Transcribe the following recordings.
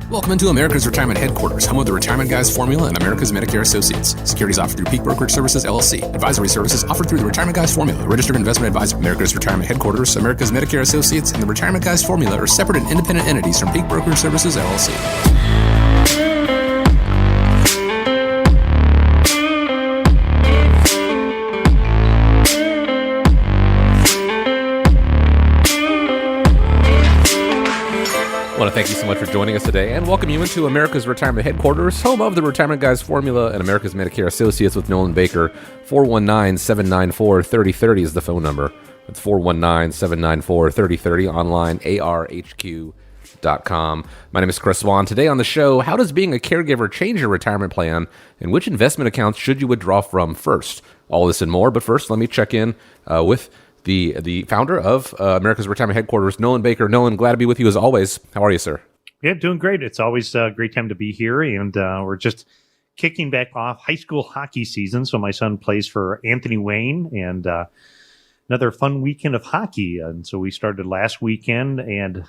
Welcome into America's Retirement Headquarters, home of the Retirement Guys Formula and America's Medicare Associates. Securities offered through Peak Brokerage Services, LLC. Advisory services offered through the Retirement Guys Formula, registered investment advisor. America's Retirement Headquarters, America's Medicare Associates, and the Retirement Guys Formula are separate and independent entities from Peak Brokerage Services, LLC. I want to thank you so much for joining us today and welcome you into America's Retirement Headquarters, home of the Retirement Guys Formula and America's Medicare Associates with Nolan Baker. 419-794-3030 is the phone number. It's 419-794-3030, online, arhq.com. My name is Chris Vaughn. Today on the show, how does being a caregiver change your retirement plan, and which investment accounts should you withdraw from first? All this and more, but first, let me check in with the founder of America's Retirement Headquarters, Nolan Baker. Nolan, glad to be with you as always. How are you, sir? Yeah, doing great. It's always a great time to be here, and we're just kicking back off high school hockey season. So my son plays for Anthony Wayne, and another fun weekend of hockey. And so we started last weekend, and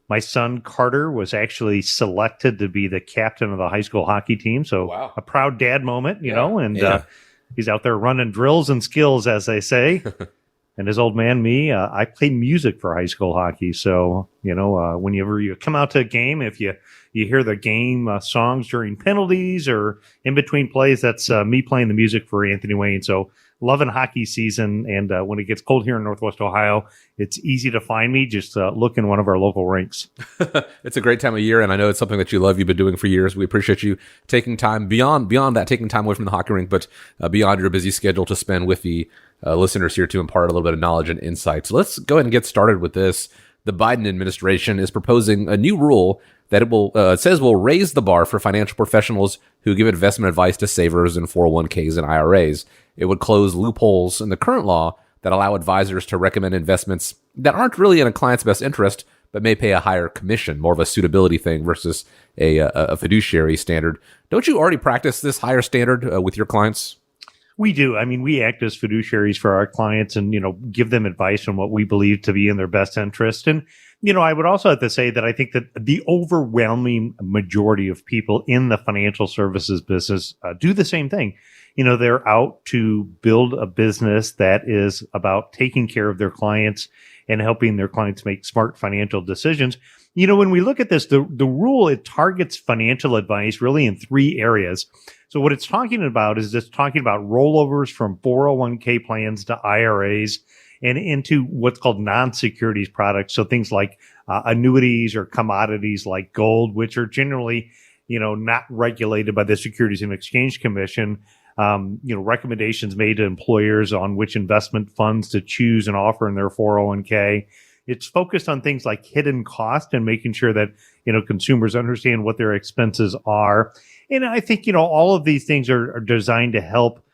my son Carter was actually selected to be the captain of the high school hockey team. So wow. A proud dad moment, you know, and he's out there running drills and skills, as they say. And his old man, me, I play music for high school hockey. So, you know, whenever you come out to a game, if you hear the game songs during penalties or in between plays, that's me playing the music for Anthony Wayne. So loving hockey season. And when it gets cold here in Northwest Ohio, it's easy to find me. Just look in one of our local rinks. It's a great time of year, and I know it's something that you love. You've been doing for years. We appreciate you taking time beyond that, taking time away from the hockey rink, but beyond your busy schedule to spend with the listeners here to impart a little bit of knowledge and insight. So let's go ahead and get started with this. The Biden administration is proposing a new rule that it says will raise the bar for financial professionals who give investment advice to savers in 401ks and IRAs. It would close loopholes in the current law that allow advisors to recommend investments that aren't really in a client's best interest, but may pay a higher commission, more of a suitability thing versus a fiduciary standard. Don't you already practice this higher standard with your clients? We do. I mean, we act as fiduciaries for our clients and, you know, give them advice on what we believe to be in their best interest. And, you know, I would also have to say that I think that the overwhelming majority of people in the financial services business do the same thing. You know, they're out to build a business that is about taking care of their clients and helping their clients make smart financial decisions. You know, when we look at this, the rule, it targets financial advice really in three areas. So what it's talking about is just talking about rollovers from 401k plans to IRAs and into what's called non-securities products. So things like annuities or commodities like gold, which are generally, you know, not regulated by the Securities and Exchange Commission. You know, recommendations made to employers on which investment funds to choose and offer in their 401k. It's focused on things like hidden cost and making sure that, you know, consumers understand what their expenses are. And I think, you know, all of these things are designed to help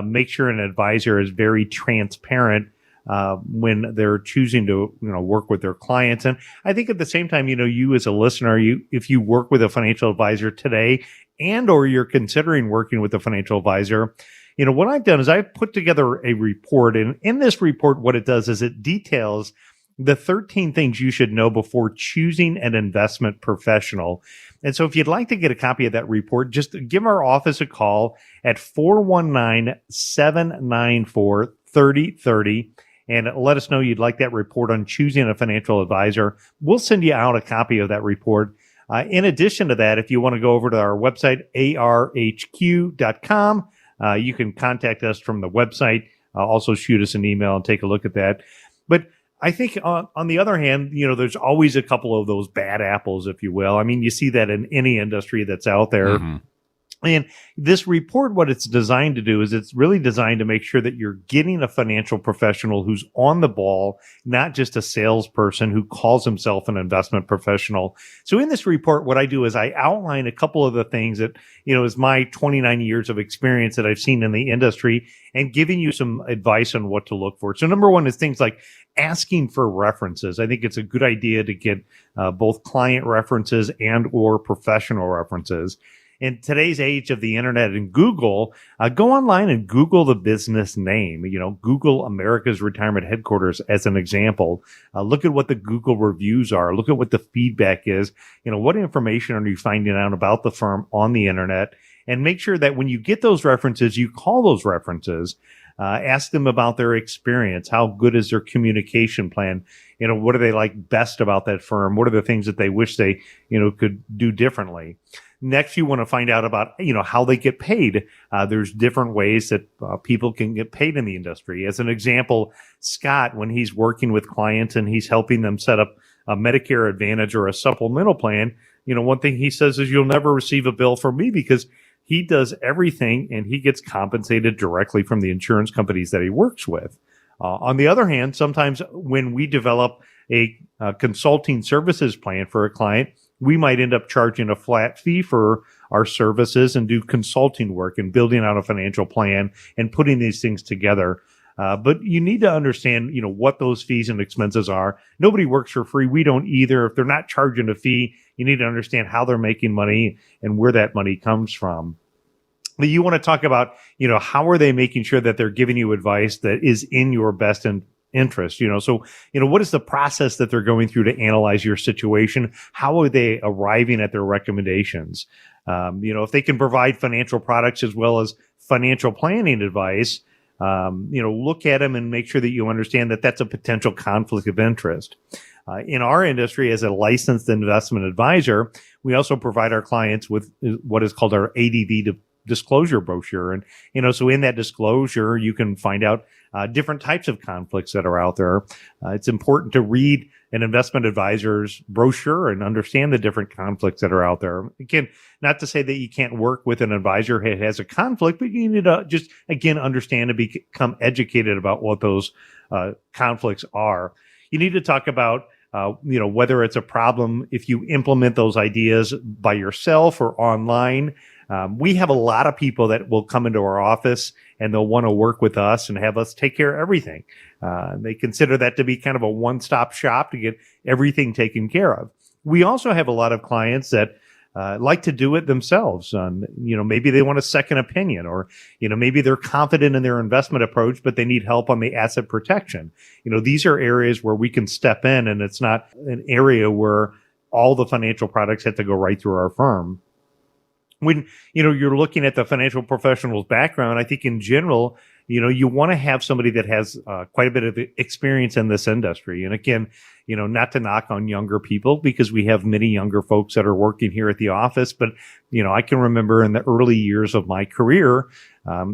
make sure an advisor is very transparent when they're choosing to, you know, work with their clients. And I think at the same time, you know, you as a listener, if you work with a financial advisor today and or you're considering working with a financial advisor, you know, what I've done is I've put together a report. And in this report, what it does is it details the 13 things you should know before choosing an investment professional. And so if you'd like to get a copy of that report, just give our office a call at 419-794-3030 and let us know you'd like that report on choosing a financial advisor. We'll send you out a copy of that report. In addition to that, if you want to go over to our website, arhq.com, you can contact us from the website. Also shoot us an email and take a look at that. But I think on the other hand, you know, there's always a couple of those bad apples, if you will. I mean, you see that in any industry that's out there. Mm-hmm. And this report, what it's designed to do is it's really designed to make sure that you're getting a financial professional who's on the ball, not just a salesperson who calls himself an investment professional. So in this report, what I do is I outline a couple of the things that, you know, is my 29 years of experience that I've seen in the industry and giving you some advice on what to look for. So number one is things like asking for references. I think it's a good idea to get both client references and or professional references. in today's age of the internet and Google, go online and Google the business name. Google America's Retirement Headquarters as an example. Look at what the Google reviews are. Look at what the feedback is. What information are you finding out about the firm on the internet? And make sure that when you get those references, you call those references. Ask them about their experience. How good is their communication plan? What do they like best about that firm? What are the things that they wish they, could do differently? Next, you want to find out about, how they get paid. There's different ways that people can get paid in the industry. As an example, Scott, when he's working with clients and he's helping them set up a Medicare Advantage or a supplemental plan, one thing he says is you'll never receive a bill from me because he does everything and he gets compensated directly from the insurance companies that he works with. On the other hand, sometimes when we develop a consulting services plan for a client, we might end up charging a flat fee for our services and do consulting work and building out a financial plan and putting these things together. But you need to understand, what those fees and expenses are. Nobody works for free. We don't either. If they're not charging a fee, you need to understand how they're making money and where that money comes from. But you want to talk about, how are they making sure that they're giving you advice that is in your best interest? So, what is the process that they're going through to analyze your situation? How are they arriving at their recommendations? If they can provide financial products as well as financial planning advice, look at them and make sure that you understand that that's a potential conflict of interest. In our industry, as a licensed investment advisor, we also provide our clients with what is called our ADV disclosure brochure. And, so in that disclosure, you can find out different types of conflicts that are out there. It's important to read an investment advisor's brochure and understand the different conflicts that are out there. Again, not to say that you can't work with an advisor who has a conflict, but you need to just, again, understand and become educated about what those conflicts are. You need to talk about whether it's a problem if you implement those ideas by yourself or online. We have a lot of people that will come into our office and they'll want to work with us and have us take care of everything. They consider that to be kind of a one-stop shop to get everything taken care of. We also have a lot of clients that like to do it themselves. Maybe they want a second opinion, or, maybe they're confident in their investment approach, but they need help on the asset protection. These are areas where we can step in, and it's not an area where all the financial products have to go right through our firm. When, you're looking at the financial professional's background, I think in general, you want to have somebody that has quite a bit of experience in this industry. And again, not to knock on younger people, because we have many younger folks that are working here at the office. But, I can remember in the early years of my career,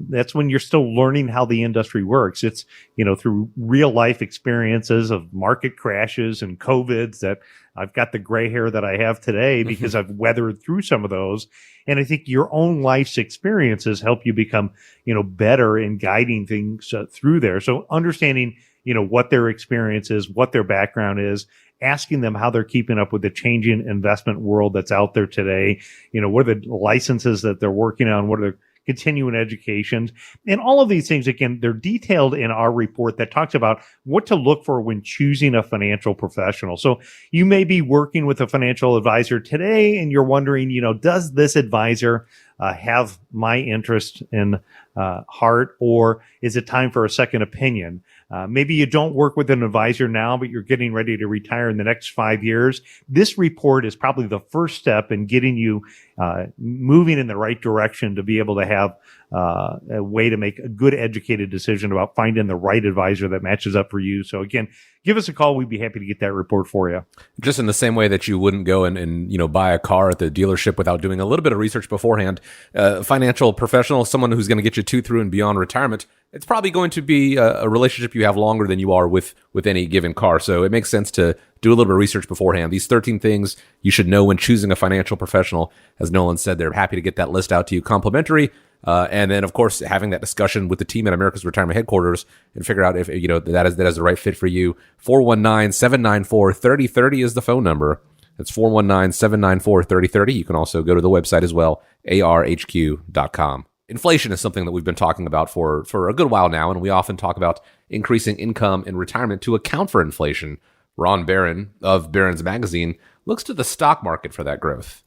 that's when you're still learning how the industry works. It's, through real life experiences of market crashes and COVIDs that I've got the gray hair that I have today because I've weathered through some of those. And I think your own life's experiences help you become, better in guiding things through there. So understanding, what their experience is, what their background is, asking them how they're keeping up with the changing investment world that's out there today. What are the licenses that they're working on? What are the continuing educations, and all of these things, again, they're detailed in our report that talks about what to look for when choosing a financial professional. So you may be working with a financial advisor today and you're wondering, does this advisor have my interest in heart, or is it time for a second opinion? Maybe you don't work with an advisor now, but you're getting ready to retire in the next 5 years. This report is probably the first step in getting you moving in the right direction to be able to have a way to make a good educated decision about finding the right advisor that matches up for you. So again, give us a call. We'd be happy to get that report for you. Just in the same way that you wouldn't go and buy a car at the dealership without doing a little bit of research beforehand, financial professional, someone who's going to get you to, through, and beyond retirement, it's probably going to be a relationship you have longer than you are with any given car. So it makes sense to do a little bit of research beforehand. These 13 things you should know when choosing a financial professional. As Nolan said, they're happy to get that list out to you complimentary. And then, of course, having that discussion with the team at America's Retirement Headquarters and figure out if that is the right fit for you. 419-794-3030 is the phone number. That's 419-794-3030. You can also go to the website as well, arhq.com. Inflation is something that we've been talking about for a good while now, and we often talk about increasing income in retirement to account for inflation. Ron Barron of Barron's Magazine looks to the stock market for that growth.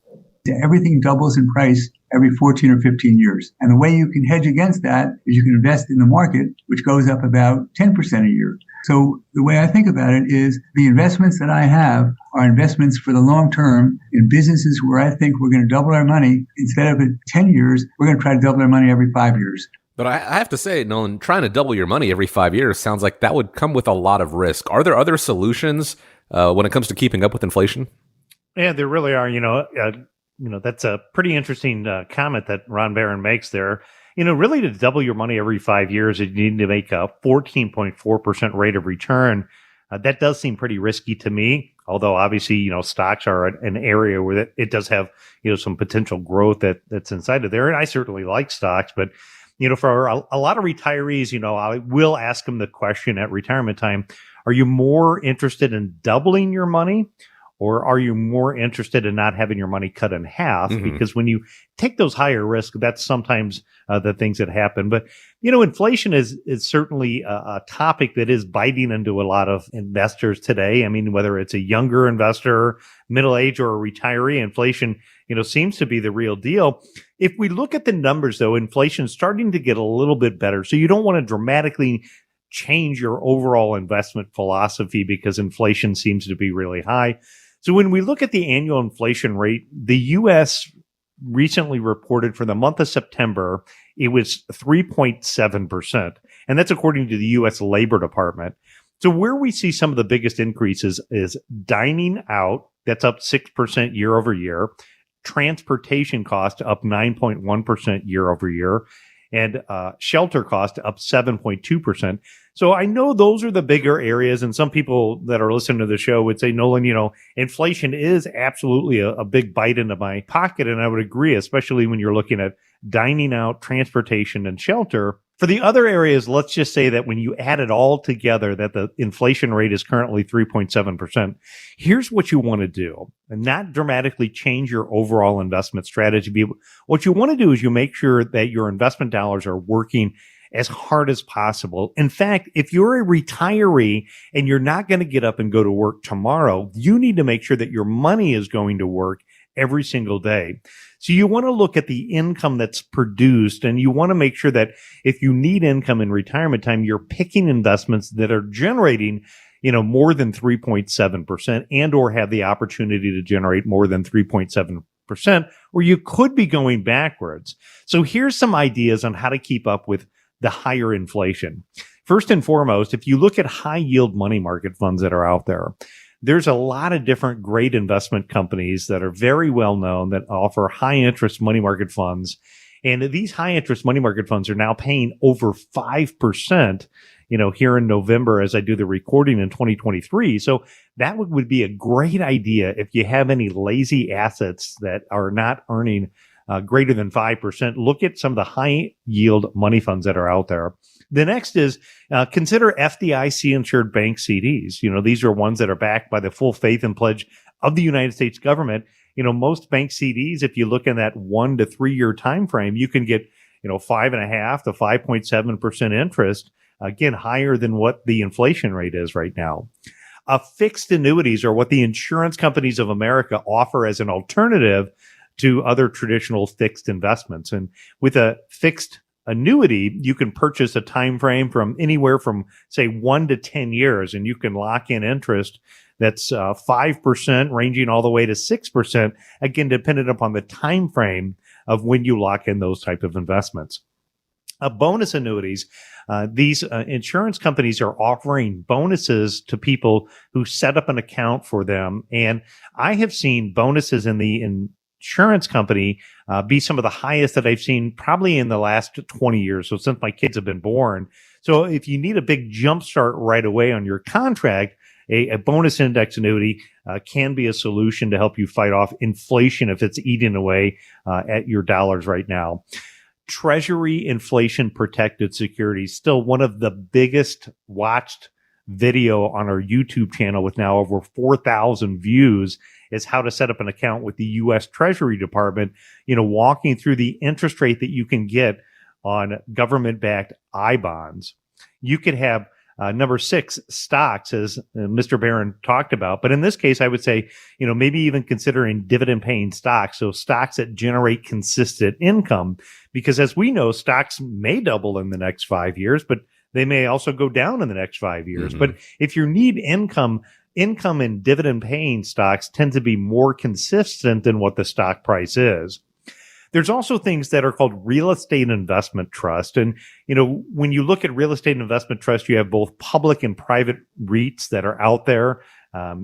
Everything doubles in price every 14 or 15 years. And the way you can hedge against that is you can invest in the market, which goes up about 10% a year. So the way I think about it is the investments that I have are investments for the long term in businesses where I think we're going to double our money. Instead of 10 years, we're going to try to double our money every 5 years. But I have to say, Nolan, trying to double your money every 5 years sounds like that would come with a lot of risk. Are there other solutions when it comes to keeping up with inflation? Yeah, there really are. That's a pretty interesting comment that Ron Barron makes there. Really to double your money every 5 years, you need to make a 14.4% rate of return. That does seem pretty risky to me, although obviously, stocks are an area where it does have, some potential growth that's inside of there. And I certainly like stocks, but, for a lot of retirees, I will ask them the question at retirement time, are you more interested in doubling your money? Or are you more interested in not having your money cut in half? Mm-hmm. Because when you take those higher risks, that's sometimes the things that happen. But, inflation is certainly a topic that is biting into a lot of investors today. I mean, whether it's a younger investor, middle age, or a retiree, inflation, seems to be the real deal. If we look at the numbers, though, inflation is starting to get a little bit better. So you don't want to dramatically change your overall investment philosophy because inflation seems to be really high. So when we look at the annual inflation rate, the U.S. recently reported for the month of September, it was 3.7%. And that's according to the U.S. Labor Department. So where we see some of the biggest increases is dining out, that's up 6% year over year. Transportation cost up 9.1% year over year. And shelter cost up 7.2%. So I know those are the bigger areas, and some people that are listening to the show would say, Nolan, inflation is absolutely a big bite into my pocket, and I would agree, especially when you're looking at dining out, transportation, and shelter. For the other areas, let's just say that when you add it all together, that the inflation rate is currently 3.7%. Here's what you want to do, and not dramatically change your overall investment strategy. What you want to do is you make sure that your investment dollars are working as hard as possible. In fact, if you're a retiree and you're not going to get up and go to work tomorrow, you need to make sure that your money is going to work every single day. So you want to look at the income that's produced, and you want to make sure that if you need income in retirement time, you're picking investments that are generating, more than 3.7% and or have the opportunity to generate more than 3.7%, or you could be going backwards. So here's some ideas on how to keep up with the higher inflation. First and foremost, if you look at high yield money market funds that are out there, there's a lot of different great investment companies that are very well known that offer high interest money market funds. And these high interest money market funds are now paying over 5%, here in November as I do the recording in 2023. So that would be a great idea if you have any lazy assets that are not earning greater than 5%. Look at some of the high yield money funds that are out there. The next is consider FDIC insured bank CDs. These are ones that are backed by the full faith and pledge of the United States government. Most bank CDs, if you look in that 1 to 3 year time frame, you can get 5.5 to 5.7% interest. Again, higher than what the inflation rate is right now. Fixed annuities are what the insurance companies of America offer as an alternative to other traditional fixed investments. And with a fixed annuity, you can purchase a time frame from anywhere from, say, 1 to 10 years, and you can lock in interest that's 5%, ranging all the way to 6%, again, dependent upon the time frame of when you lock in those type of investments. Bonus annuities, these insurance companies are offering bonuses to people who set up an account for them. And I have seen bonuses in the insurance company be some of the highest that I've seen probably in the last 20 years. So since my kids have been born. So if you need a big jump start right away on your contract, a bonus index annuity can be a solution to help you fight off inflation if it's eating away at your dollars right now. Treasury inflation protected securities, still one of the biggest watched video on our YouTube channel with now over 4,000 views, is how to set up an account with the U.S. Treasury Department, walking through the interest rate that you can get on government-backed I bonds. You could have Number 6, stocks, as Mr. Barron talked about. But in this case, I would say, maybe even considering dividend paying stocks. So stocks that generate consistent income, because as we know, stocks may double in the next 5 years, but they may also go down in the next 5 years. But if you need income and dividend paying stocks tend to be more consistent than what the stock price is. There's also things that are called real estate investment trust. And, when you look at real estate investment trust, you have both public and private REITs that are out there.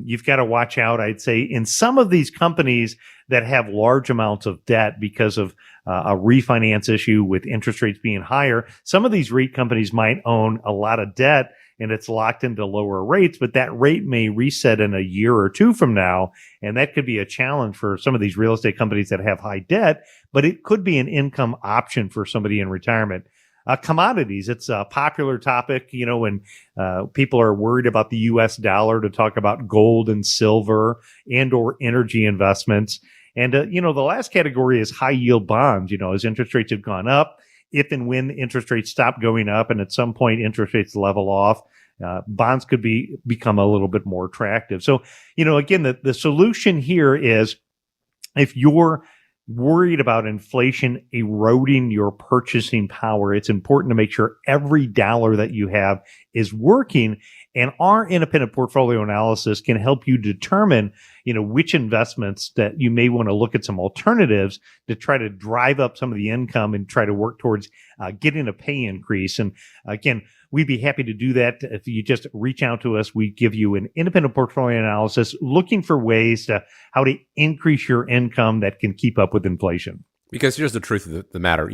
You've got to watch out, I'd say, in some of these companies that have large amounts of debt because of a refinance issue with interest rates being higher. Some of these REIT companies might own a lot of debt and it's locked into lower rates, but that rate may reset in a year or two from now. And that could be a challenge for some of these real estate companies that have high debt, but it could be an income option for somebody in retirement. Commodities, it's a popular topic, when people are worried about the U.S. dollar, to talk about gold and silver and or energy investments. And, the last category is high yield bonds, as interest rates have gone up. If and when interest rates stop going up and at some point interest rates level off, bonds could become a little bit more attractive. So, again, the solution here is, if you're worried about inflation eroding your purchasing power, it's important to make sure every dollar that you have is working. And our independent portfolio analysis can help you determine, which investments that you may want to look at some alternatives to try to drive up some of the income and try to work towards getting a pay increase. And again, we'd be happy to do that. If you just reach out to us, we give you an independent portfolio analysis looking for ways to how to increase your income that can keep up with inflation. Because here's the truth of the matter,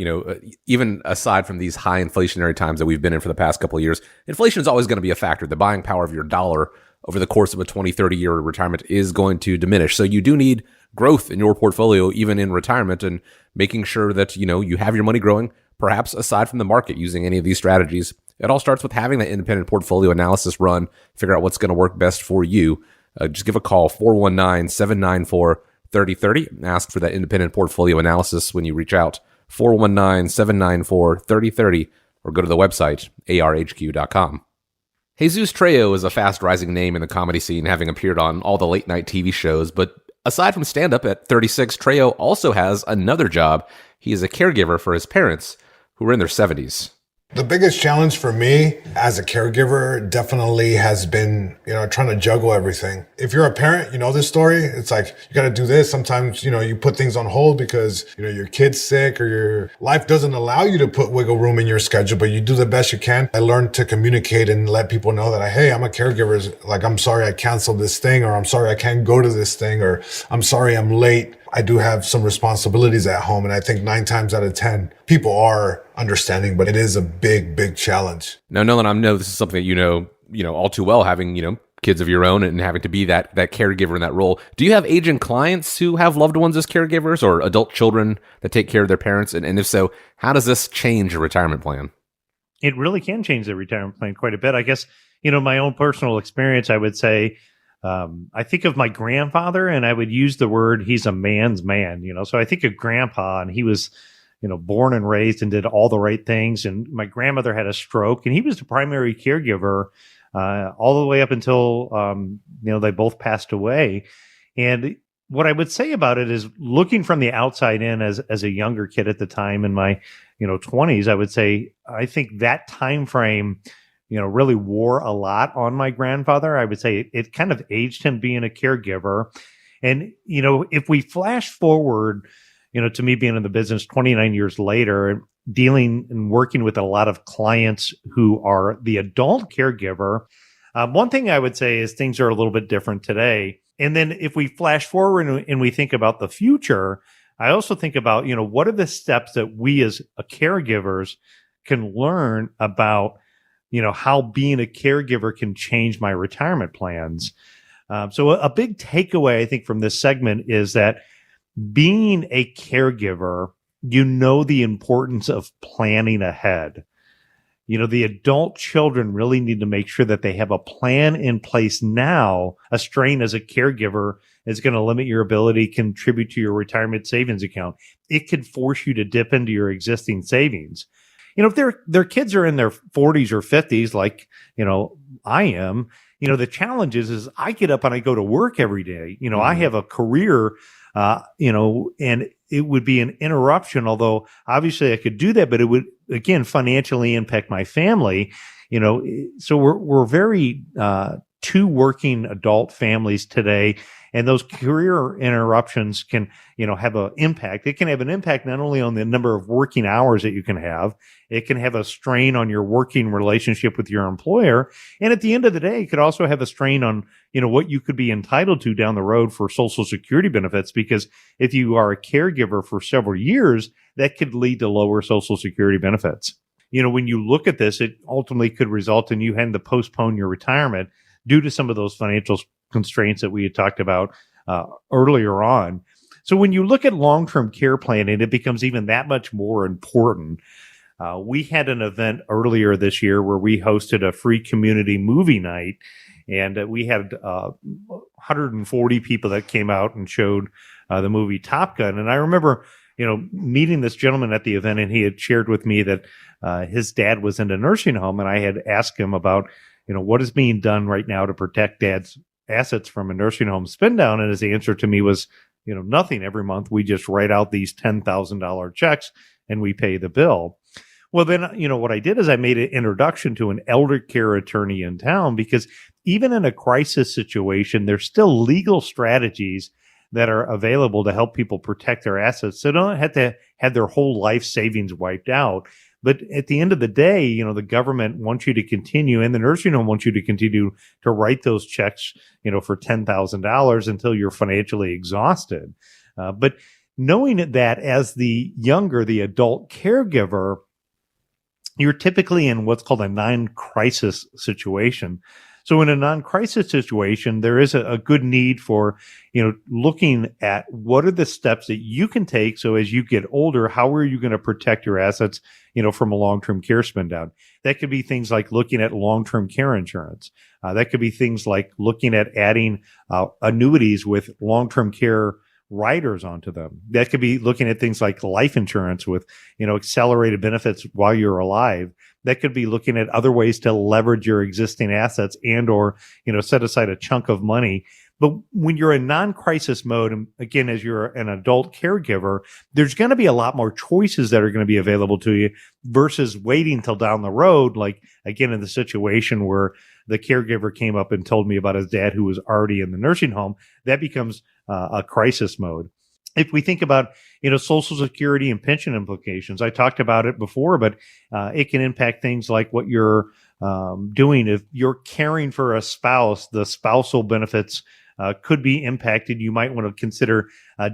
even aside from these high inflationary times that we've been in for the past couple of years, inflation is always going to be a factor. The buying power of your dollar over the course of a 20, 30-year retirement is going to diminish. So you do need growth in your portfolio, even in retirement, and making sure that, you have your money growing, perhaps aside from the market, using any of these strategies. It all starts with having that independent portfolio analysis run, figure out what's going to work best for you. Just give a call, 419-794-3030, and ask for that independent portfolio analysis when you reach out, 419-794-3030, or go to the website, arhq.com. Jesus Trejo is a fast-rising name in the comedy scene, having appeared on all the late-night TV shows, but aside from stand-up at 36, Trejo also has another job. He is a caregiver for his parents, who are in their 70s. The biggest challenge for me as a caregiver definitely has been, trying to juggle everything. If you're a parent, you know this story. It's like, you got to do this. Sometimes, you put things on hold because, your kid's sick or your life doesn't allow you to put wiggle room in your schedule, but you do the best you can. I learned to communicate and let people know that, hey, I'm a caregiver. Like, I'm sorry I canceled this thing, or I'm sorry I can't go to this thing, or I'm sorry I'm late. I do have some responsibilities at home. And I think 9 times out of 10, people are understanding, but it is a big, big challenge. Now, Nolan, I know this is something that you know all too well, having, kids of your own and having to be that caregiver in that role. Do you have aging clients who have loved ones as caregivers, or adult children that take care of their parents? And if so, how does this change your retirement plan? It really can change the retirement plan quite a bit. I guess, my own personal experience, I would say, I think of my grandfather, and I would use the word, he's a man's man, so I think of grandpa, and he was, born and raised and did all the right things. And my grandmother had a stroke, and he was the primary caregiver, all the way up until, they both passed away. And what I would say about it is, looking from the outside in as a younger kid at the time in my, 20s, I would say, I think that time frame, really wore a lot on my grandfather. I would say it kind of aged him being a caregiver. And, if we flash forward, to me being in the business 29 years later, and dealing and working with a lot of clients who are the adult caregiver, one thing I would say is things are a little bit different today. And then if we flash forward and we think about the future, I also think about, what are the steps that we as caregivers can learn about, how being a caregiver can change my retirement plans. So a big takeaway, I think, from this segment is that being a caregiver, the importance of planning ahead. The adult children really need to make sure that they have a plan in place now. A strain as a caregiver is going to limit your ability to contribute to your retirement savings account. It could force you to dip into your existing savings. if their kids are in their 40s or 50s, like, I am, the challenge is I get up and I go to work every day. I have a career, and it would be an interruption, although obviously I could do that, but it would, again, financially impact my family, so we're very, two working adult families today. And those career interruptions can, have an impact. It can have an impact not only on the number of working hours that you can have, it can have a strain on your working relationship with your employer. And at the end of the day, it could also have a strain on, what you could be entitled to down the road for Social Security benefits, because if you are a caregiver for several years, that could lead to lower Social Security benefits. When you look at this, it ultimately could result in you having to postpone your retirement due to some of those financial constraints that we had talked about earlier on. So when you look at long-term care planning, it becomes even that much more important. We had an event earlier this year where we hosted a free community movie night, and we had 140 people that came out and showed the movie Top Gun. And I remember, meeting this gentleman at the event, and he had shared with me that his dad was in a nursing home, and I had asked him about, what is being done right now to protect dad's assets from a nursing home spin down. And his answer to me was, nothing. Every month we just write out these $10,000 checks and we pay the bill. Well, then, what I did is I made an introduction to an elder care attorney in town, because even in a crisis situation, there's still legal strategies that are available to help people protect their assets. So they don't have to have their whole life savings wiped out. But at the end of the day, the government wants you to continue, and the nursing home wants you to continue to write those checks, for $10,000 until you're financially exhausted. But knowing that as the adult caregiver, you're typically in what's called a non-crisis situation. So in a non-crisis situation, there is a good need for, looking at what are the steps that you can take. So as you get older, how are you going to protect your assets, from a long-term care spend down? That could be things like looking at long-term care insurance. That could be things like looking at adding annuities with long-term care riders onto them. That could be looking at things like life insurance with, accelerated benefits while you're alive. That could be looking at other ways to leverage your existing assets and or, set aside a chunk of money. But when you're in non-crisis mode, and again, as you're an adult caregiver, there's going to be a lot more choices that are going to be available to you versus waiting till down the road. Like, again, in the situation where the caregiver came up and told me about his dad who was already in the nursing home, that becomes a crisis mode. If we think about, Social Security and pension implications, I talked about it before, but it can impact things like what you're doing. If you're caring for a spouse, the spousal benefits could be impacted. You might want to consider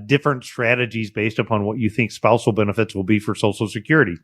different strategies based upon what you think spousal benefits will be for Social Security.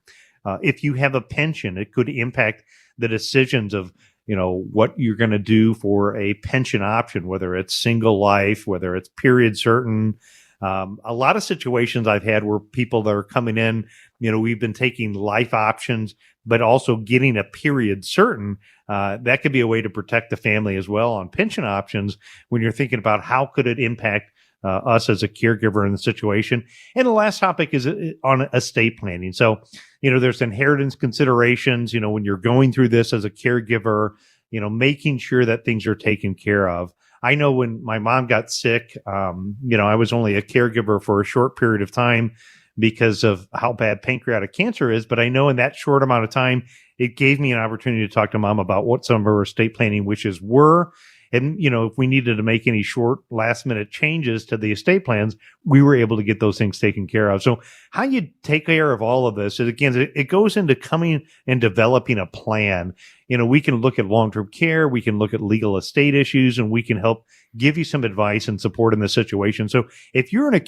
If you have a pension, it could impact the decisions of, what you're going to do for a pension option, whether it's single life, whether it's period certain. A lot of situations I've had where people that are coming in, we've been taking life options, but also getting a period certain. That could be a way to protect the family as well on pension options when you're thinking about how could it impact us as a caregiver in the situation. And the last topic is on estate planning. So, there's inheritance considerations, when you're going through this as a caregiver, making sure that things are taken care of. I know when my mom got sick, I was only a caregiver for a short period of time because of how bad pancreatic cancer is. But I know in that short amount of time, it gave me an opportunity to talk to mom about what some of her estate planning wishes were. And, if we needed to make any short last minute changes to the estate plans, we were able to get those things taken care of. So how you take care of all of this is, again, it goes into coming and developing a plan. We can look at long-term care, we can look at legal estate issues, and we can help give you some advice and support in this situation. So if you're an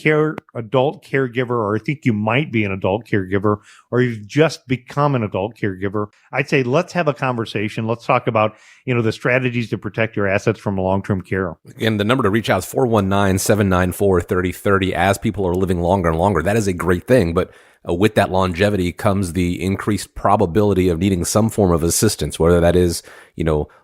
adult caregiver, or I think you might be an adult caregiver, or you've just become an adult caregiver, I'd say let's have a conversation. Let's talk about, the strategies to protect your assets from long-term care. Again, the number to reach out is 419-794-3030. As people are living longer and longer, that is a great thing. But with that longevity comes the increased probability of needing some form of assistance, whether that is,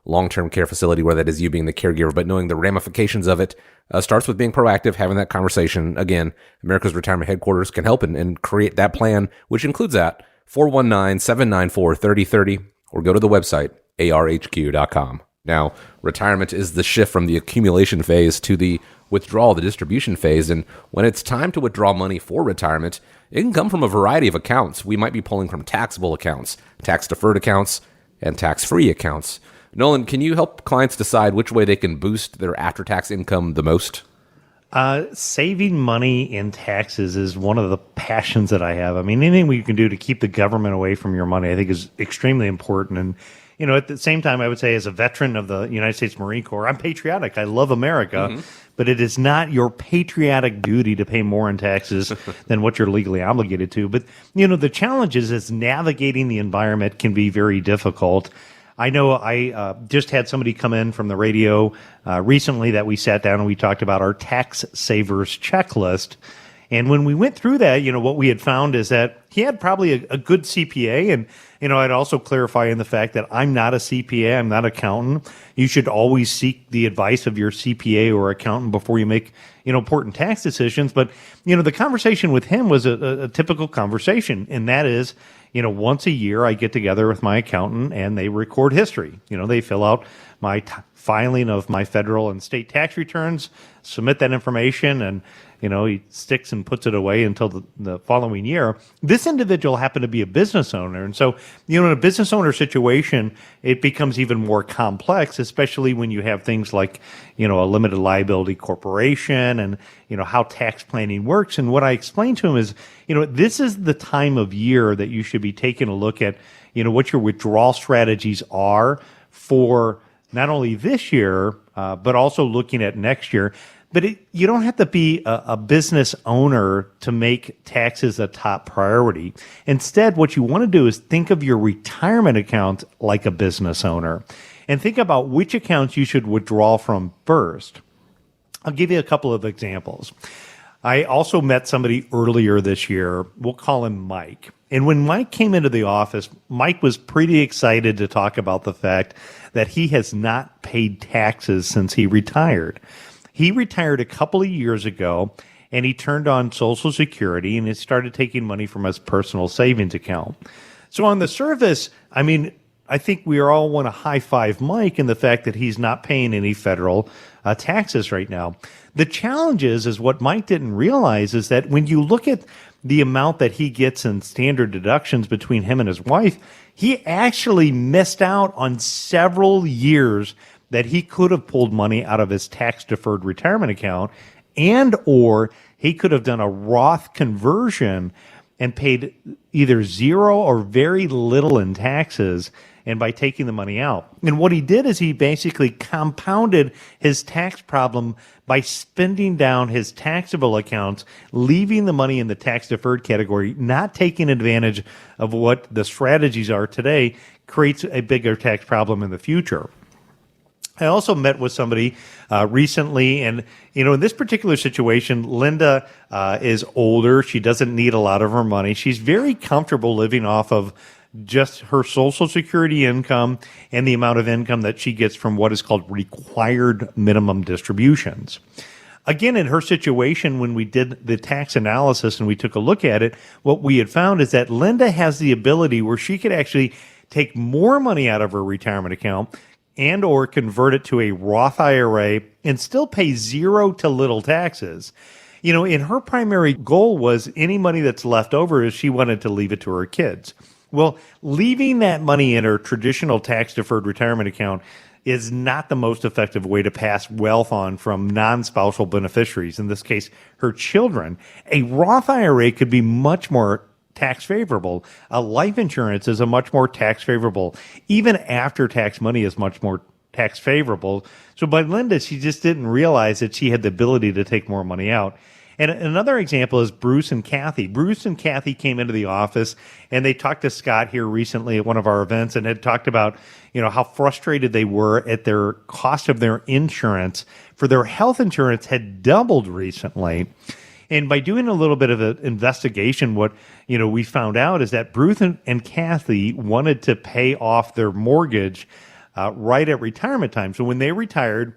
long-term care facility, whether that is you being the caregiver, but knowing the ramifications of it starts with being proactive, having that conversation. Again, America's Retirement Headquarters can help and create that plan, which includes that 419-794-3030, or go to the website, arhq.com. Now, retirement is the shift from the accumulation phase to the withdrawal, the distribution phase. And when it's time to withdraw money for retirement, it can come from a variety of accounts. We might be pulling from taxable accounts, tax-deferred accounts, and tax-free accounts. Nolan, can you help clients decide which way they can boost their after-tax income the most? Saving money in taxes is one of the passions that I have. I mean, anything we can do to keep the government away from your money, I think is extremely important. And, you know, at the same time, I would say as a veteran of the United States Marine Corps, I'm patriotic. I love America, but it is not your patriotic duty to pay more in taxes than what you're legally obligated to. But, you know, the challenge is navigating the environment can be very difficult. I know I just had somebody come in from the radio recently that we sat down and we talked about our tax savers checklist. And when we went through that, you know, what we had found is that he had probably a good CPA. And, you know, I'd also clarify in the fact that I'm not a CPA, I'm not an accountant. You should always seek the advice of your CPA or accountant before you make, you know, important tax decisions. But, you know, the conversation with him was a typical conversation. And that is, you know, once a year I get together with my accountant and they record history. You know, they fill out my filing of my federal and state tax returns, submit that information, and, you know, he sticks and puts it away until the following year. This individual happened to be a business owner. And so, you know, in a business owner situation, it becomes even more complex, especially when you have things like, you know, a limited liability corporation and, you know, how tax planning works. And what I explained to him is, you know, this is the time of year that you should be taking a look at, you know, what your withdrawal strategies are for not only this year, but also looking at next year. But you don't have to be a business owner to make taxes a top priority. Instead, what you want to do is think of your retirement account like a business owner and think about which accounts you should withdraw from first. I'll give you a couple of examples. I also met somebody earlier this year. We'll call him Mike. And when Mike came into the office, Mike was pretty excited to talk about the fact that he has not paid taxes since he retired. He retired a couple of years ago, and he turned on Social Security, and he started taking money from his personal savings account. So on the surface, I mean, I think we all want to high-five Mike in the fact that he's not paying any federal taxes right now. The challenge is what Mike didn't realize is that when you look at the amount that he gets in standard deductions between him and his wife, he actually missed out on several years that he could have pulled money out of his tax-deferred retirement account, and or he could have done a Roth conversion and paid either zero or very little in taxes, and by taking the money out. And what he did is he basically compounded his tax problem by spending down his taxable accounts, leaving the money in the tax-deferred category, not taking advantage of what the strategies are today, creates a bigger tax problem in the future. I also met with somebody recently, and, you know, in this particular situation, Linda is older. She doesn't need a lot of her money. She's very comfortable living off of just her Social Security income and the amount of income that she gets from what is called required minimum distributions. Again, in her situation, when we did the tax analysis and we took a look at it, what we had found is that Linda has the ability where she could actually take more money out of her retirement account and or convert it to a Roth IRA and still pay zero to little taxes. You know, in her primary goal was any money that's left over is she wanted to leave it to her kids. Well, leaving that money in her traditional tax-deferred retirement account is not the most effective way to pass wealth on from non-spousal beneficiaries, in this case, her children. A Roth IRA could be much more tax favorable. A life insurance is a much more tax favorable. Even after-tax money is much more tax favorable. So by Linda, she just didn't realize that she had the ability to take more money out. And another example is Bruce and Kathy. Bruce and Kathy came into the office and they talked to Scott here recently at one of our events and had talked about, you know, how frustrated they were at their cost of their insurance for their health insurance had doubled recently. And by doing a little bit of an investigation, what, you know, we found out is that Bruce and Kathy wanted to pay off their mortgage right at retirement time. So when they retired,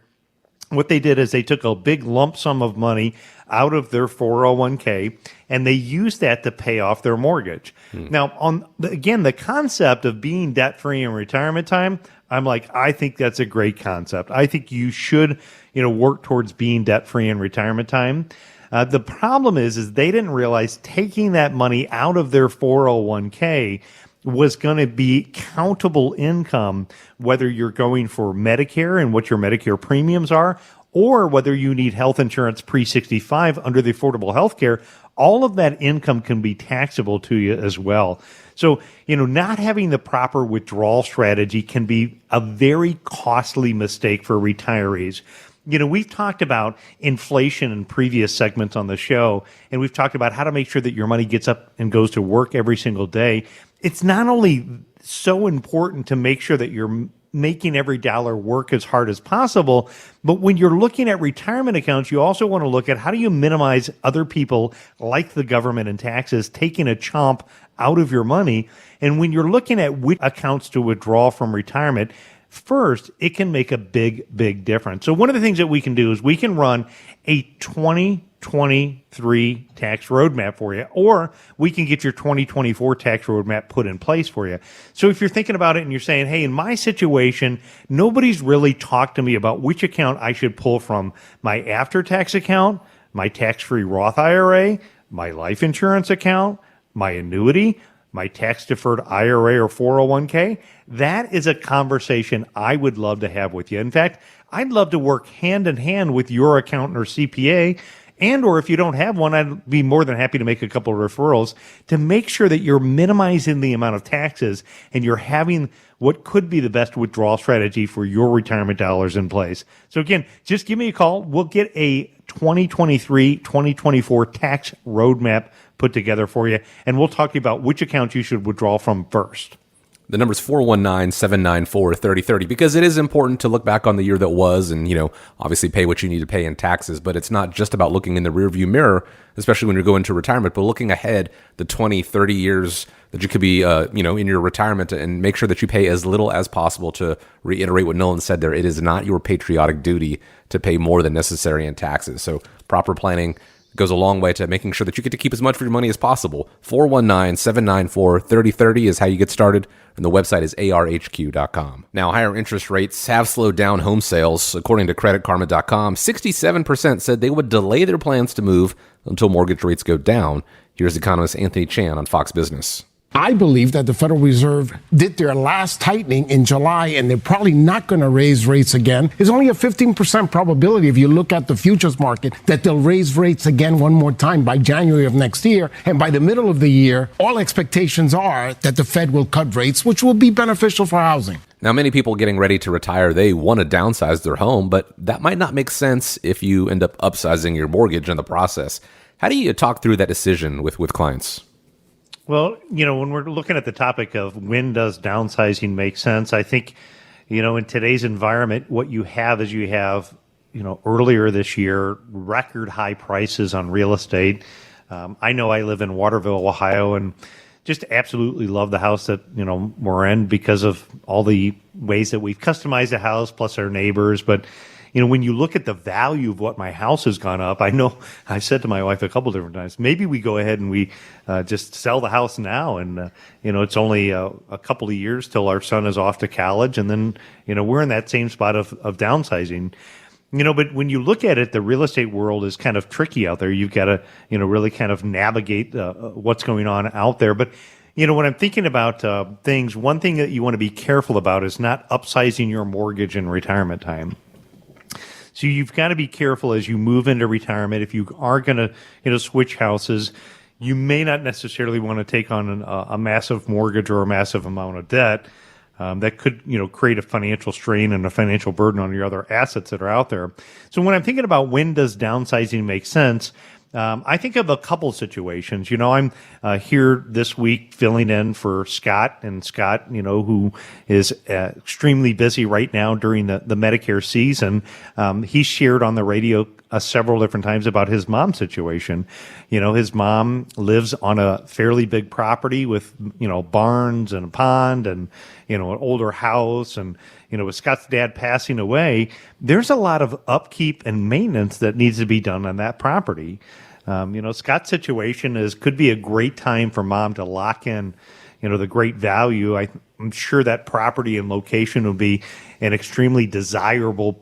what they did is they took a big lump sum of money out of their 401k and they used that to pay off their mortgage. Now, again, the concept of being debt free in retirement time, I'm like, I think that's a great concept. I think you should, work towards being debt free in retirement time. The problem is they didn't realize taking that money out of their 401k was going to be countable income, whether you're going for Medicare and what your Medicare premiums are, or whether you need health insurance pre-65 under the Affordable Health Care. All of that income can be taxable to you as well. So, not having the proper withdrawal strategy can be a very costly mistake for retirees. We've talked about inflation in previous segments on the show, and we've talked about how to make sure that your money gets up and goes to work every single day. It's not only so important to make sure that you're making every dollar work as hard as possible, but when you're looking at retirement accounts, you also want to look at how do you minimize other people like the government and taxes taking a chomp out of your money. And when you're looking at which accounts to withdraw from retirement, first, it can make a big, big difference. So one of the things that we can do is we can run a 2023 tax roadmap for you, or we can get your 2024 tax roadmap put in place for you. So if you're thinking about it and you're saying, hey, in my situation, nobody's really talked to me about which account I should pull from, my after-tax account, my tax-free Roth IRA, my life insurance account, my annuity, my tax-deferred IRA or 401k, that is a conversation I would love to have with you. In fact, I'd love to work hand in hand with your accountant or CPA, and or if you don't have one, I'd be more than happy to make a couple of referrals to make sure that you're minimizing the amount of taxes and you're having what could be the best withdrawal strategy for your retirement dollars in place. So again, just give me a call. We'll get a 2023-2024 tax roadmap put together for you, and we'll talk to you about which accounts you should withdraw from first. The number's 419-794-3030, because it is important to look back on the year that was and, obviously pay what you need to pay in taxes. But it's not just about looking in the rearview mirror, especially when you're going to retirement, but looking ahead the 20, 30 years that you could be, in your retirement, and make sure that you pay as little as possible. To reiterate what Nolan said there, it is not your patriotic duty to pay more than necessary in taxes. So proper planning goes a long way to making sure that you get to keep as much of your money as possible. 419-794-3030 is how you get started, and the website is arhq.com. Now, higher interest rates have slowed down home sales. According to creditkarma.com, 67% said they would delay their plans to move until mortgage rates go down. Here's economist Anthony Chan on Fox Business. I believe that the Federal Reserve did their last tightening in July, and they're probably not going to raise rates again. There's only a 15% probability, if you look at the futures market, that they'll raise rates again one more time by January of next year. And by the middle of the year, all expectations are that the Fed will cut rates, which will be beneficial for housing. Now, many people getting ready to retire, they want to downsize their home, but that might not make sense if you end up upsizing your mortgage in the process. How do you talk through that decision with clients? Well, when we're looking at the topic of when does downsizing make sense, I think, in today's environment, what you have is earlier this year, record high prices on real estate. I know I live in Waterville, Ohio, and just absolutely love the house that, we're in because of all the ways that we've customized the house, plus our neighbors. But when you look at the value of what my house has gone up, I know I said to my wife a couple different times, maybe we go ahead and we just sell the house now. And, it's only a couple of years till our son is off to college. And then, we're in that same spot of downsizing. But when you look at it, the real estate world is kind of tricky out there. You've got to, really kind of navigate what's going on out there. But when I'm thinking about things, one thing that you want to be careful about is not upsizing your mortgage in retirement time. So you've got to be careful as you move into retirement. If you are going to, switch houses, you may not necessarily want to take on a massive mortgage or a massive amount of debt that could, create a financial strain and a financial burden on your other assets that are out there. So when I'm thinking about when does downsizing make sense, I think of a couple situations. I'm here this week filling in for Scott, and Scott, who is extremely busy right now during the Medicare season. He shared on the radio several different times about his mom's situation. His mom lives on a fairly big property with, barns and a pond and, an older house. And, with Scott's dad passing away, there's a lot of upkeep and maintenance that needs to be done on that property. Scott's situation could be a great time for mom to lock in, the great value. I'm sure that property and location would be an extremely desirable,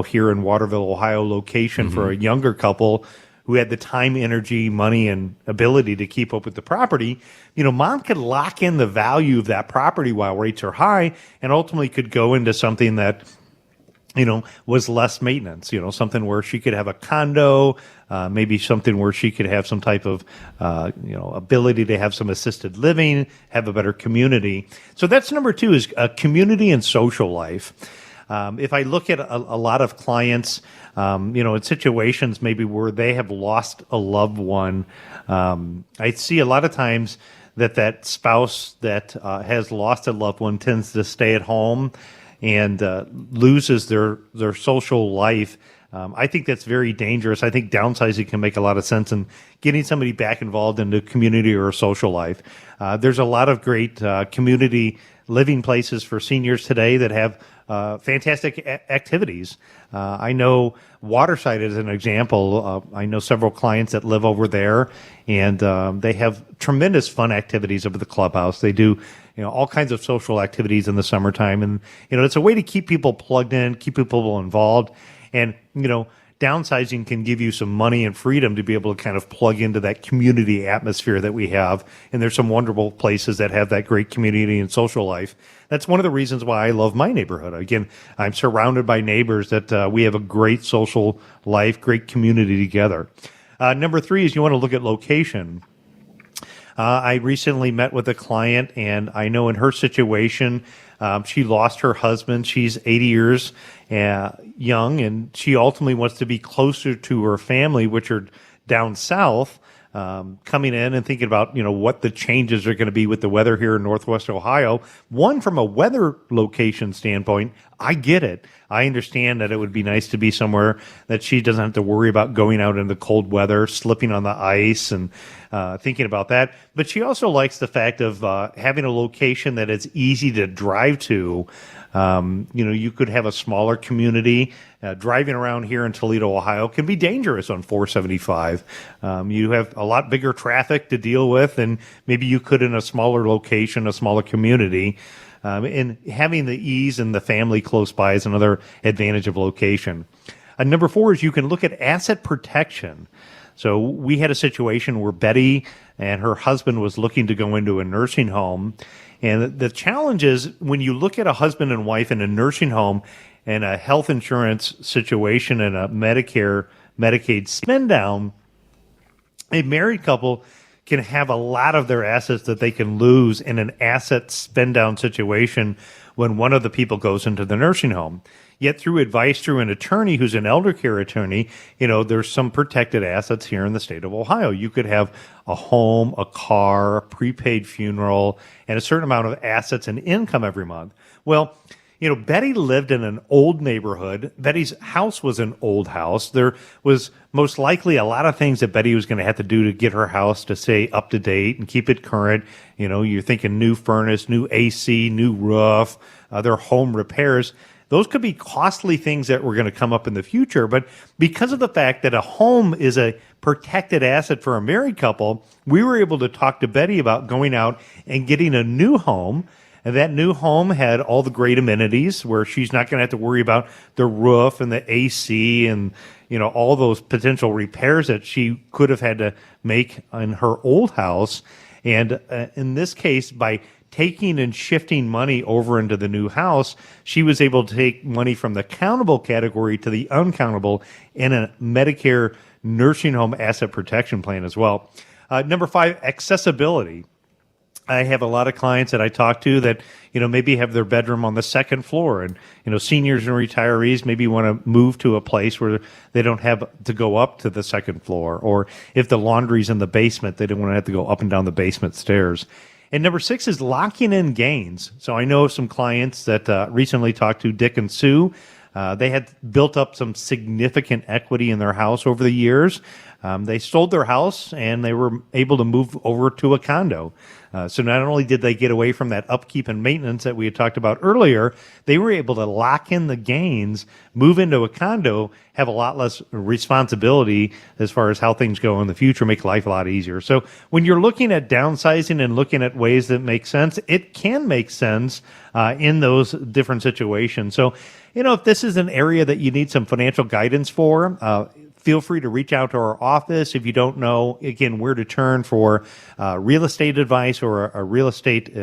here in Waterville, Ohio location for a younger couple who had the time, energy, money, and ability to keep up with the property. Mom could lock in the value of that property while rates are high and ultimately could go into something that, was less maintenance, something where she could have a condo, maybe something where she could have some type of, ability to have some assisted living, have a better community. So that's number 2 is community and social life. If I look at a lot of clients, in situations maybe where they have lost a loved one, I see a lot of times that spouse that has lost a loved one tends to stay at home and loses their social life. I think that's very dangerous. I think downsizing can make a lot of sense and getting somebody back involved in the community or social life. There's a lot of great community living places for seniors today that have fantastic activities. I know Waterside is an example. I know several clients that live over there, and they have tremendous fun activities over the clubhouse. They do all kinds of social activities in the summertime, and it's a way to keep people plugged in, keep people involved, and downsizing can give you some money and freedom to be able to kind of plug into that community atmosphere that we have. And there's some wonderful places that have that great community and social life. That's one of the reasons why I love my neighborhood. Again, I'm surrounded by neighbors that we have a great social life, great community together. Number 3 is you want to look at location. I recently met with a client, and I know in her situation, she lost her husband. She's 80 years young, and she ultimately wants to be closer to her family, which are down south, coming in and thinking about, what the changes are going to be with the weather here in Northwest Ohio. One, from a weather location standpoint, I get it. I understand that it would be nice to be somewhere that she doesn't have to worry about going out in the cold weather, slipping on the ice, and thinking about that. But she also likes the fact of having a location that is easy to drive to. You could have a smaller community. Driving around here in Toledo, Ohio can be dangerous on 475. You have a lot bigger traffic to deal with, and maybe you could in a smaller location, a smaller community. And having the ease and the family close by is another advantage of location. Number 4 is you can look at asset protection. So we had a situation where Betty and her husband was looking to go into a nursing home. And the challenge is when you look at a husband and wife in a nursing home and a health insurance situation and a Medicare, Medicaid spend down, a married couple can have a lot of their assets that they can lose in an asset spend down situation when one of the people goes into the nursing home. Yet through advice through an attorney who's an elder care attorney, there's some protected assets here in the state of Ohio. You could have a home, a car, a prepaid funeral, and a certain amount of assets and income every month. Well, Betty lived in an old neighborhood. Betty's house was an old house. There was most likely a lot of things that Betty was going to have to do to get her house to stay up to date and keep it current. You're thinking new furnace, new AC, new roof, other home repairs. Those could be costly things that were going to come up in the future. But because of the fact that a home is a protected asset for a married couple, we were able to talk to Betty about going out and getting a new home. And that new home had all the great amenities where she's not going to have to worry about the roof and the AC and, all those potential repairs that she could have had to make in her old house. And in this case, by taking and shifting money over into the new house, she was able to take money from the countable category to the uncountable in a Medicare nursing home asset protection plan as well. Number 5, accessibility. I have a lot of clients that I talk to that, maybe have their bedroom on the second floor, and, seniors and retirees maybe want to move to a place where they don't have to go up to the second floor, or if the laundry's in the basement, they don't want to have to go up and down the basement stairs. And number 6 is locking in gains. So I know some clients that recently talked to Dick and Sue. They had built up some significant equity in their house over the years. They sold their house and they were able to move over to a condo. So not only did they get away from that upkeep and maintenance that we had talked about earlier, they were able to lock in the gains, move into a condo, have a lot less responsibility as far as how things go in the future, make life a lot easier. So when you're looking at downsizing and looking at ways that make sense, it can make sense in those different situations. So, if this is an area that you need some financial guidance for, feel free to reach out to our office. If you don't know, again, where to turn for real estate advice or a real estate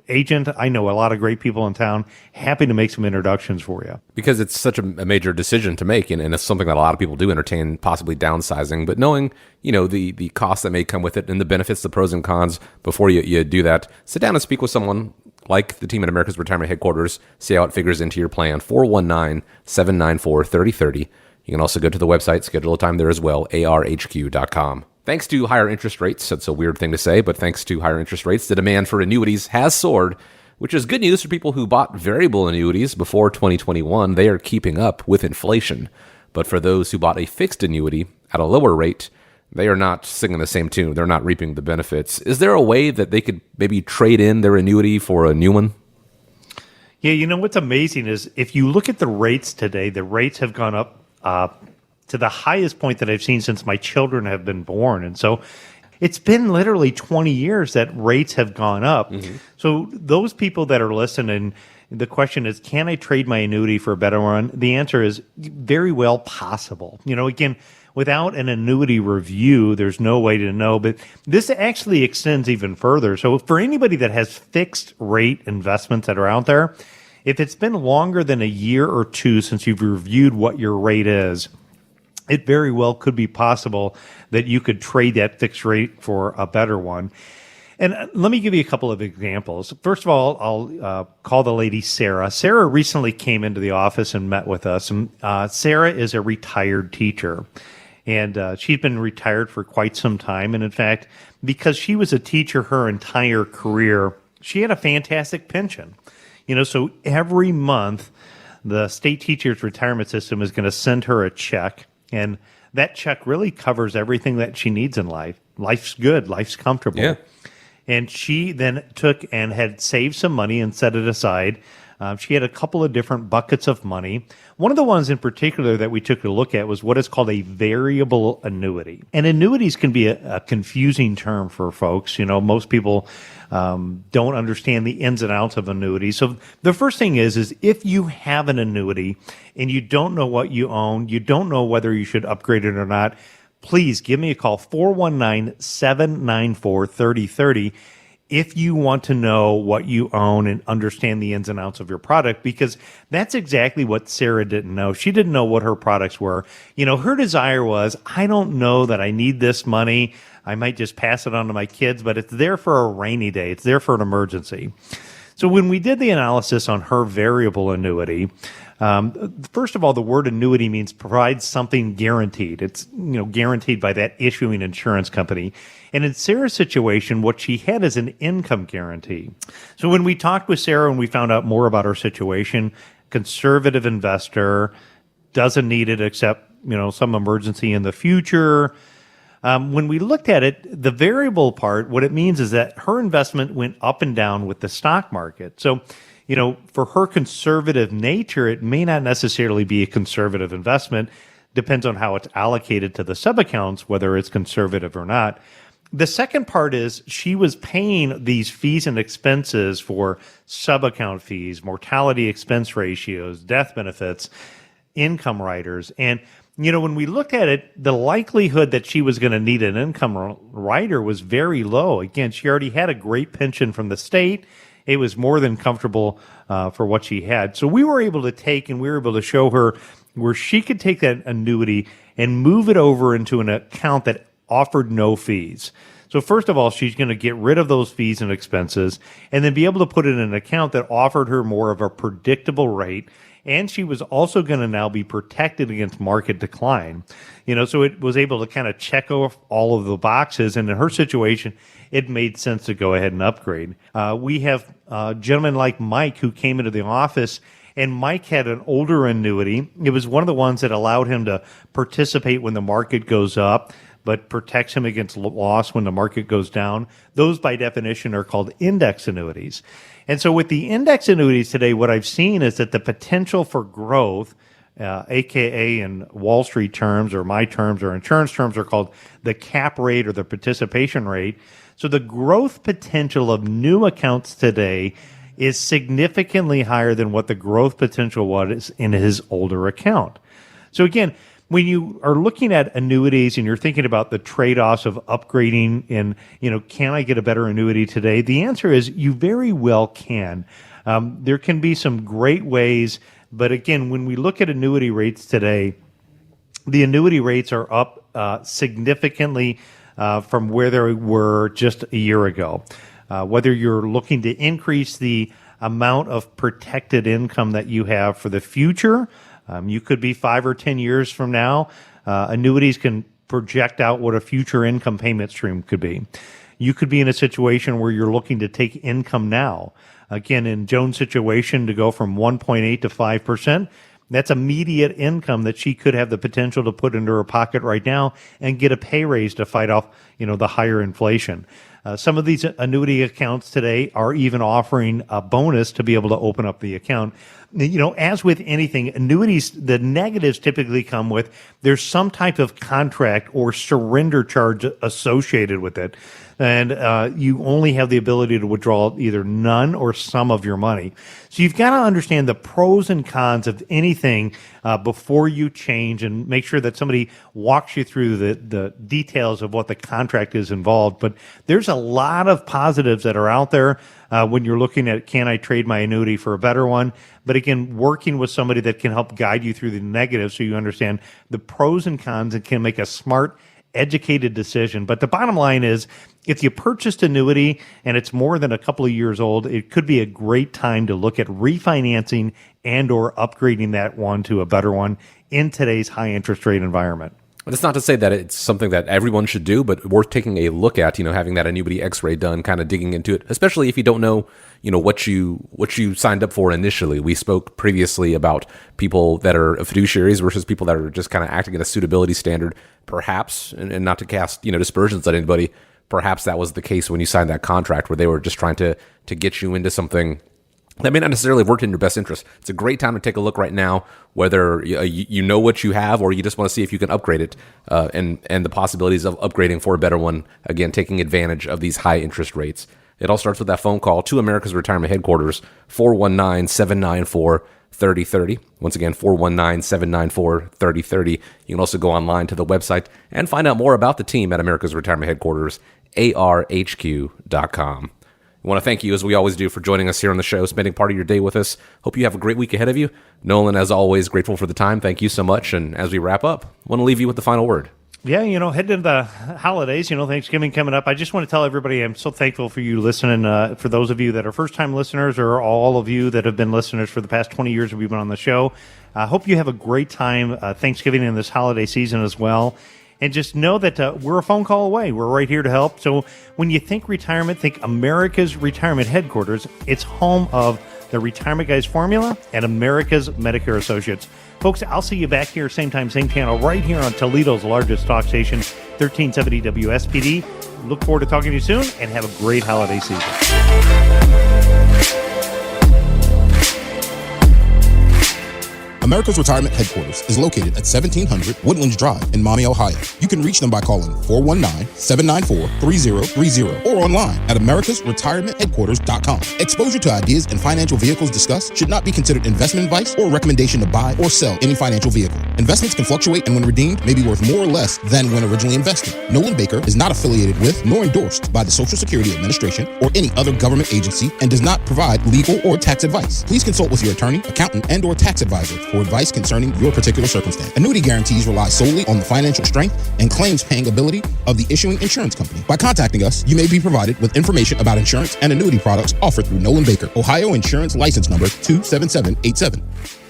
agent, I know a lot of great people in town. Happy to make some introductions for you. Because it's such a major decision to make, and it's something that a lot of people do entertain, possibly downsizing. But knowing, the costs that may come with it and the benefits, the pros and cons, before you do that, sit down and speak with someone like the team at America's Retirement Headquarters, see how it figures into your plan. 419-794-3030. You can also go to the website, schedule a time there as well, arhq.com. Thanks to higher interest rates, that's a weird thing to say, but thanks to higher interest rates, the demand for annuities has soared, which is good news for people who bought variable annuities before 2021. They are keeping up with inflation. But for those who bought a fixed annuity at a lower rate, they are not singing the same tune. They're not reaping the benefits. Is there a way that they could maybe trade in their annuity for a new one? Yeah, what's amazing is if you look at the rates today, the rates have gone up to the highest point that I've seen since my children have been born. And so it's been literally 20 years that rates have gone up. Mm-hmm. So those people that are listening, the question is, can I trade my annuity for a better one? The answer is very well possible. Again, without an annuity review, there's no way to know. But this actually extends even further. So for anybody that has fixed rate investments that are out there, if it's been longer than a year or two since you've reviewed what your rate is, it very well could be possible that you could trade that fixed rate for a better one. And let me give you a couple of examples. First of all, I'll call the lady Sarah. Sarah recently came into the office and met with us. And Sarah is a retired teacher. And she's been retired for quite some time. And in fact, because she was a teacher her entire career, she had a fantastic pension. So every month, the state teacher's retirement system is going to send her a check, and that check really covers everything that she needs in life. Life's good. Life's comfortable. Yeah. And she then took and had saved some money and set it aside. She had a couple of different buckets of money. One of the ones in particular that we took a look at was what is called a variable annuity. And annuities can be a confusing term for folks. Most people don't understand the ins and outs of annuities. So the first thing is if you have an annuity and you don't know what you own, you don't know whether you should upgrade it or not, please give me a call, 419-794-3030. If you want to know what you own and understand the ins and outs of your product, because that's exactly what Sarah didn't know. She didn't know what her products were. Her desire was, I don't know that I need this money. I might just pass it on to my kids, but it's there for a rainy day. It's there for an emergency. So when we did the analysis on her variable annuity, first of all, the word annuity means provides something guaranteed. It's guaranteed by that issuing insurance company. And in Sarah's situation, what she had is an income guarantee. So when we talked with Sarah and we found out more about her situation, conservative investor, doesn't need it except some emergency in the future. When we looked at it, the variable part, what it means is that her investment went up and down with the stock market. So, for her conservative nature, it may not necessarily be a conservative investment. Depends on how it's allocated to the sub-accounts, whether it's conservative or not. The second part is she was paying these fees and expenses for sub-account fees, mortality expense ratios, death benefits, income riders. And when we looked at it, the likelihood that she was going to need an income rider was very low. Again, she already had a great pension from the state. It was more than comfortable for what she had. So we were able to show her where she could take that annuity and move it over into an account that offered no fees. So first of all, she's going to get rid of those fees and expenses and then be able to put it in an account that offered her more of a predictable rate. And she was also going to now be protected against market decline. So it was able to kind of check off all of the boxes. And in her situation, it made sense to go ahead and upgrade. We have a gentleman like Mike who came into the office And Mike had an older annuity. It was one of the ones that allowed him to participate when the market goes up, but protects him against loss when the market goes down. Those, by definition, are called index annuities. And so with the index annuities today, what I've seen is that the potential for growth, AKA in Wall Street terms or my terms or insurance terms, are called the cap rate or the participation rate. So the growth potential of new accounts today is significantly higher than what the growth potential was in his older account. So again, when you are looking at annuities and you're thinking about the trade-offs of upgrading and, can I get a better annuity today? The answer is you very well can. There can be some great ways, but again, when we look at annuity rates today, the annuity rates are up significantly from where they were just a year ago. Whether you're looking to increase the amount of protected income that you have for the future, you could be 5 or 10 years from now. Annuities can project out what a future income payment stream could be. You could be in a situation where you're looking to take income now. Again, in Joan's situation, to go from 1.8 to 5%, that's immediate income that she could have the potential to put into her pocket right now and get a pay raise to fight off, the higher inflation. Some of these annuity accounts today are even offering a bonus to be able to open up the account. As with anything, annuities, the negatives typically come with there's some type of contract or surrender charge associated with it. And you only have the ability to withdraw either none or some of your money. So you've got to understand the pros and cons of anything before you change, and make sure that somebody walks you through the details of what the contract is involved. But there's a lot of positives that are out there when you're looking at, can I trade my annuity for a better one? But again, working with somebody that can help guide you through the negatives so you understand the pros and cons and can make a smart, educated decision. But the bottom line is, if you purchased annuity and it's more than a couple of years old, it could be a great time to look at refinancing and or upgrading that one to a better one in today's high interest rate environment. But it's not to say that it's something that everyone should do, but worth taking a look at, having that annuity x-ray done, kind of digging into it, especially if you don't know, what you signed up for initially. We spoke previously about people that are fiduciaries versus people that are just kind of acting at a suitability standard, perhaps, and not to cast, dispersions at anybody. Perhaps that was the case when you signed that contract where they were just trying to get you into something that may not necessarily have worked in your best interest. It's a great time to take a look right now, whether you know what you have or you just want to see if you can upgrade it, and the possibilities of upgrading for a better one, again, taking advantage of these high interest rates. It all starts with that phone call to America's Retirement Headquarters, 419-794-3030. Once again, 419-794-3030. You can also go online to the website and find out more about the team at America's Retirement Headquarters, arhq.com. I want to thank you, as we always do, for joining us here on the show, spending part of your day with us. Hope you have a great week ahead of you. Nolan, as always, grateful for the time. Thank you so much. And as we wrap up, I want to leave you with the final word. Yeah, heading into the holidays, Thanksgiving coming up. I just want to tell everybody I'm so thankful for you listening. For those of you that are first-time listeners, or all of you that have been listeners for the past 20 years that we've been on the show, I hope you have a great time Thanksgiving and this holiday season as well. And just know that we're a phone call away. We're right here to help. So when you think retirement, think America's Retirement Headquarters. It's home of the Retirement Guys Formula and America's Medicare Associates. Folks, I'll see you back here, same time, same channel, right here on Toledo's largest talk station, 1370 WSPD. Look forward to talking to you soon, and have a great holiday season. America's Retirement Headquarters is located at 1700 Woodlands Drive in Maumee, Ohio. You can reach them by calling 419-794-3030 or online at americasretirementheadquarters.com. Exposure to ideas and financial vehicles discussed should not be considered investment advice or recommendation to buy or sell any financial vehicle. Investments can fluctuate and when redeemed may be worth more or less than when originally invested. Nolan Baker is not affiliated with nor endorsed by the Social Security Administration or any other government agency and does not provide legal or tax advice. Please consult with your attorney, accountant, and or tax advisor for advice concerning your particular circumstance. Annuity guarantees rely solely on the financial strength and claims paying ability of the issuing insurance company. By contacting us, you may be provided with information about insurance and annuity products offered through Nolan Baker, Ohio Insurance License Number 27787.